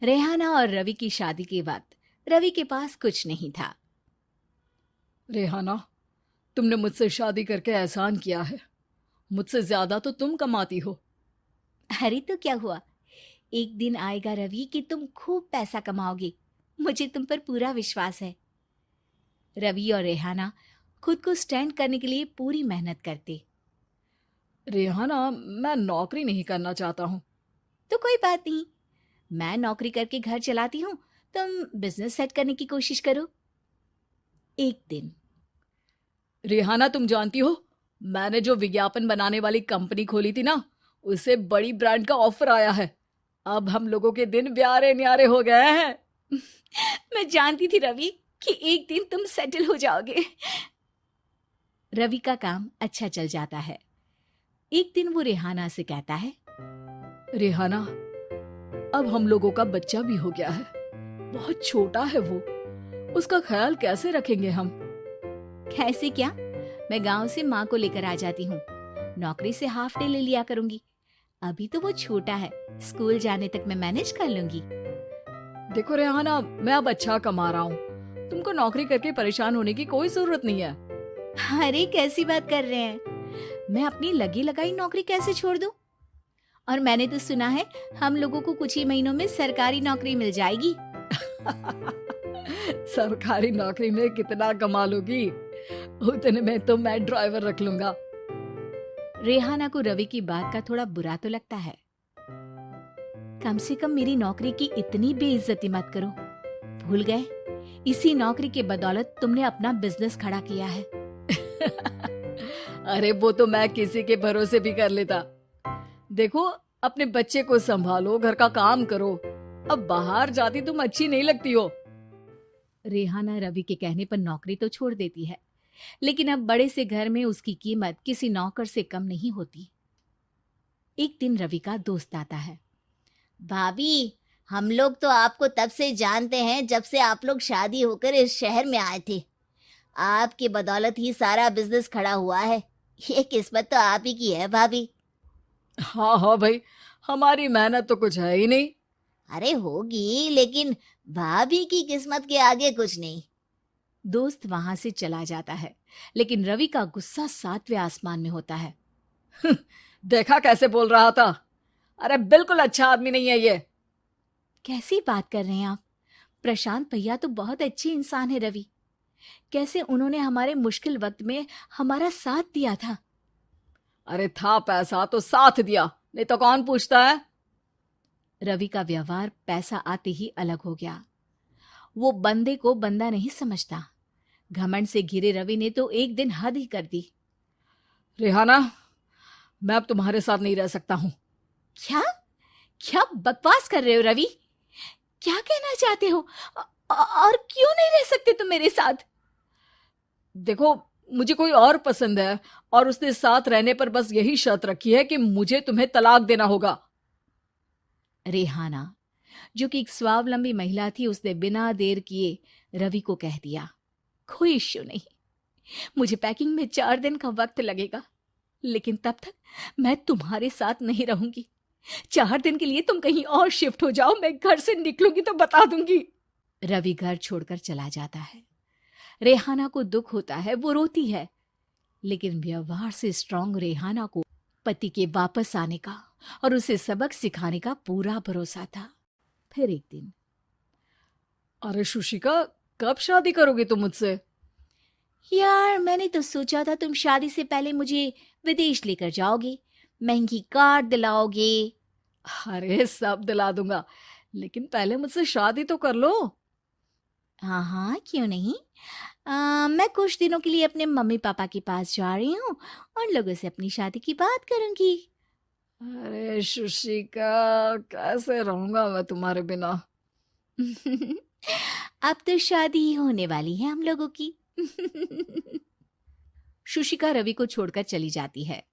रेहाना और रवि की शादी के वक्त रवि के पास कुछ नहीं था। रेहाना, तुमने मुझसे शादी करके एहसान किया है। मुझसे ज्यादा तो तुम कमाती हो। अरे तो क्या हुआ, एक दिन आएगा रवि कि तुम खूब पैसा कमाओगे। मुझे तुम पर पूरा विश्वास है। रवि और रेहाना खुद को स्टैंड करने के लिए पूरी मेहनत करते। रेहाना, मैं नौकरी नहीं करना चाहता हूँ। तो कोई बात नहीं, मैं नौकरी करके घर चलाती हूँ, तुम बिजनेस सेट करने की कोशिश करो। एक दिन रेहाना, तुम जानती हो, मैंने जो विज्ञापन बनाने वाली कंपनी खोली थी ना, उसे बड़ी ब्रांड का ऑफर आया है। अब हम लोगों के दिन ब्यारे न्यारे हो गए हैं। मैं जानती थी रवि कि एक दिन तुम सेटल हो जाओगे। रवि का काम अच्छा चल जाता है। एक दिन वो रेहाना से कहता है, रेहाना, अब हम लोगों का बच्चा भी हो गया है। बहुत छोटा है वो। उसका ख्याल कैसे रखेंगे हम? कैसे क्या, मैं गांव से माँ को लेकर आ जाती हूँ। नौकरी से हाफ डे ले लिया करूंगी। अभी तो वो छोटा है, स्कूल जाने तक मैं मैनेज कर लूंगी। देखो रेहाना, मैं अब अच्छा कमा रहा हूँ। तुमको नौकरी करके परेशान होने की कोई जरूरत नहीं है। अरे कैसी बात कर रहे हैं, मैं अपनी लगी लगाई नौकरी कैसे छोड़ दूं? और मैंने तो सुना है हम लोगों को कुछ ही महीनों में सरकारी नौकरी मिल जाएगी। सरकारी नौकरी में कितना कमा लोगी? उतने में तो मैं ड्राइवर रख लूंगा। रेहाना को रवि की बात का थोड़ा बुरा तो लगता है। कम से कम मेरी नौकरी की इतनी बेइज्जती मत करो। भूल गए, इसी नौकरी के बदौलत तुमने अपना बिजनेस खड़ा किया है। अरे वो तो मैं किसी के भरोसे भी कर लेता। देखो, अपने बच्चे को संभालो, घर का काम करो। अब बाहर जाती तुम अच्छी नहीं लगती हो। रेहाना रवि के कहने पर नौकरी तो छोड़ देती है, लेकिन अब बड़े से घर में उसकी कीमत किसी नौकर से कम नहीं होती। एक दिन रवि का दोस्त आता है। भाभी, हम लोग तो आपको तब से जानते हैं जब से आप लोग शादी होकर इस शहर में आए थे। आपकी बदौलत ही सारा बिजनेस खड़ा हुआ है। ये किस्मत तो आप ही की है भाभी। हाँ हाँ भाई, हमारी मेहनत तो कुछ है ही नहीं। अरे होगी, लेकिन भाभी की किस्मत के आगे कुछ नहीं। दोस्त वहां से चला जाता है, लेकिन रवि का गुस्सा सातवें आसमान में होता है। देखा कैसे बोल रहा था? अरे बिल्कुल अच्छा आदमी नहीं है ये। कैसी बात कर रहे हैं आप? प्रशांत भैया तो बहुत अच्छे इंसान है रवि। कैसे उन्होंने हमारे मुश्किल वक्त में हमारा साथ दिया था। अरे था पैसा तो साथ दिया, नहीं तो कौन पूछता है? रवि का व्यवहार पैसा आते ही अलग हो गया। वो बंदे को बंदा नहीं समझता। घमंड से घिरे रवि ने तो एक दिन हद ही कर दी। रेहाना, मैं अब तुम्हारे साथ नहीं रह सकता हूँ। क्या क्या बकवास कर रहे हो रवि? क्या कहना चाहते हो? और क्यों नहीं रह सकते तुम मेरे साथ? देखो, मुझे कोई और पसंद है, और उसने साथ रहने पर बस यही शर्त रखी है कि मुझे तुम्हें तलाक देना होगा। रेहाना, जो कि एक स्वावलंबी महिला थी, उसने बिना देर किए रवि को कह दिया, कोई इश्यू नहीं, मुझे पैकिंग में 4 दिन का वक्त लगेगा, लेकिन तब तक मैं तुम्हारे साथ नहीं रहूंगी। 4 दिन के लिए तुम कहीं और शिफ्ट हो जाओ, मैं घर से निकलूंगी तो बता दूंगी। रवि घर छोड़कर चला जाता है। रेहाना को दुख होता है, वो रोती है, लेकिन व्यवहार से स्ट्रांग रेहाना को पति के वापस आने का और उसे सबक सिखाने का पूरा भरोसा था। फिर एक दिन, अरे शुशिका, कब शादी करोगे तुम मुझसे? यार मैंने तो सोचा था तुम शादी से पहले मुझे विदेश लेकर जाओगे, महंगी कार दिलाओगे। अरे सब दिला दूंगा, लेकिन पहले मुझसे शादी तो कर लो। हाँ हाँ, क्यों नहीं। मैं कुछ दिनों के लिए अपने मम्मी पापा के पास जा रही हूँ और लोगों से अपनी शादी की बात करूंगी। अरे शुशिका, कैसे रहूंगा मैं तुम्हारे बिना? अब तो शादी ही होने वाली है हम लोगों की। शुशिका रवि को छोड़कर चली जाती है।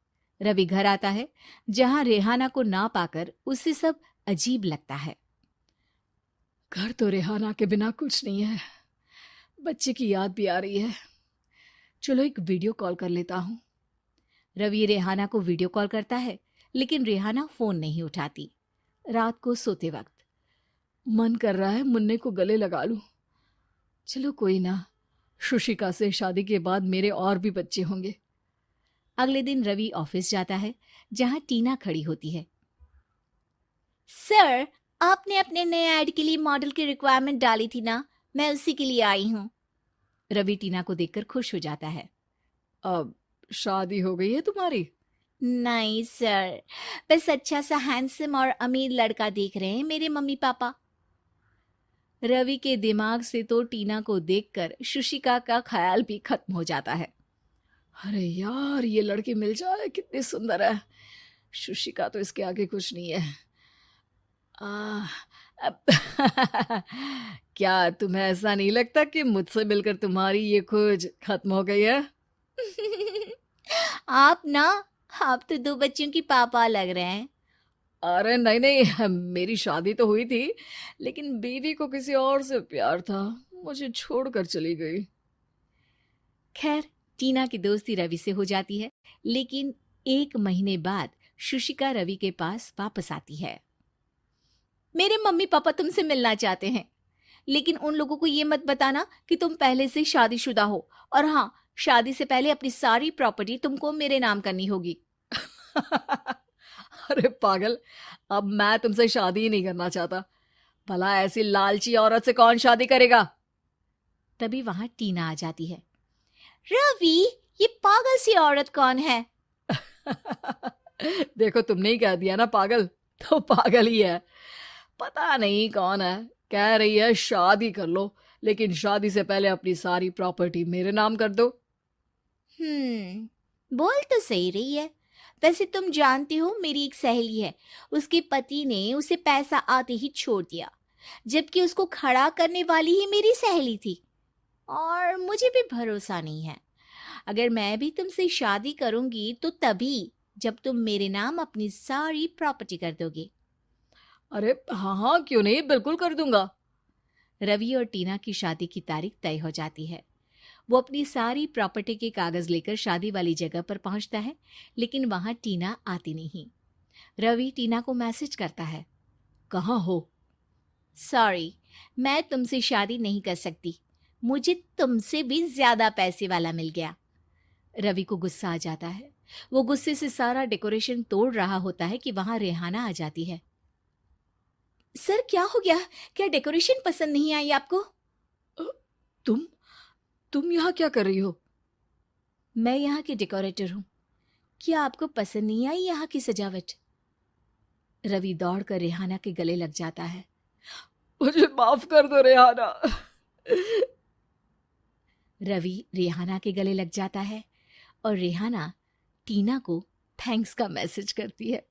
रवि घर आता है, जहां रेहाना को ना पाकर उसे सब अजीब लगता है। घर तो रेहाना के बिना कुछ नहीं है। बच्चे की याद भी आ रही है। चलो एक वीडियो कॉल कर लेता हूँ। रवि रेहाना को वीडियो कॉल करता है, लेकिन रेहाना फोन नहीं उठाती। रात को सोते वक्त मन कर रहा है मुन्ने को गले लगा लूं। चलो कोई ना, शुशिका से शादी के बाद मेरे और भी बच्चे होंगे। अगले दिन रवि ऑफिस जाता है, जहां टीना खड़ी होती है। सर, आपने अपने नए ऐड के लिए मॉडल की रिक्वायरमेंट डाली थी ना, मैं उसी के लिए आई हूँ। रवि टीना को देखकर खुश हो जाता है। अब शादी हो गई है तुम्हारी? नहीं सर, बस अच्छा सा हैंडसम और अमीर लड़का देख रहे हैं मेरे मम्मी पापा। रवि के दिमाग से तो टीना को देखकर शुशिका का ख्याल भी खत्म हो जाता है। अरे यार, ये लड़की मिल जाए कितनी सुंदर है। शुशिका तो इसके आगे कुछ नहीं है। आ, अब क्या तुम्हें ऐसा नहीं लगता कि मुझसे मिलकर तुम्हारी ये खोज खत्म हो गई है? आप ना, आप तो 2 बच्चों की पापा लग रहे हैं। अरे नहीं नहीं, मेरी शादी तो हुई थी, लेकिन बीवी को किसी और से प्यार था, मुझे छोड़कर चली गई। खैर, टीना की दोस्ती रवि से हो जाती है, लेकिन 1 महीने बाद शुशिका रवि के पास वापस आती है। मेरे मम्मी पापा तुमसे मिलना चाहते हैं, लेकिन उन लोगों को ये मत बताना कि तुम पहले से शादीशुदा हो, और हाँ, शादी से पहले अपनी सारी प्रॉपर्टी तुमको मेरे नाम करनी होगी। अरे पागल, अब मैं तुमसे शादी ही नहीं करना चाहता। भला ऐसी लालची औरत से कौन शादी करेगा? तभी वहां टीना आ जाती है। रवि, ये पागल सी औरत कौन है? देखो, तुमने ही कह दिया ना पागल, तो पागल ही है। पता नहीं कौन है, कह रही है शादी कर लो, लेकिन शादी से पहले अपनी सारी प्रॉपर्टी मेरे नाम कर दो। बोल तो सही रही है। वैसे तुम जानती हो, मेरी एक सहेली है, उसके पति ने उसे पैसा आते ही छोड़ दिया, जबकि उसको खड़ा करने वाली ही मेरी सहेली थी। और मुझे भी भरोसा नहीं है। अगर मैं भी तुमसे शादी करूंगी तो तभी, जब तुम मेरे नाम अपनी सारी प्रॉपर्टी कर दोगे। अरे हाँ हाँ, क्यों नहीं, बिल्कुल कर दूंगा। रवि और टीना की शादी की तारीख तय हो जाती है। वो अपनी सारी प्रॉपर्टी के कागज लेकर शादी वाली जगह पर पहुंचता है, लेकिन वहां टीना आती नहीं। रवि टीना को मैसेज करता है। कहाँ हो? सॉरी, मैं तुमसे शादी नहीं कर सकती, मुझे तुमसे भी ज्यादा पैसे वाला मिल गया। रवि को गुस्सा आ जाता है। वो गुस्से से सारा डेकोरेशन तोड़ रहा होता है कि वहां रेहाना आ जाती है। सर, क्या हो गया? क्या डेकोरेशन पसंद नहीं आई आपको? अ, तुम यहाँ क्या कर रही हो? मैं यहाँ की डेकोरेटर हूँ। क्या आपको पसंद नहीं आई यहाँ की सजावट? रवि दौड़कर रेहाना के गले लग जाता है। मुझे माफ कर दो रेहाना। रवि रेहाना के गले लग जाता है और रेहाना टीना को थैंक्स का मैसेज करती है।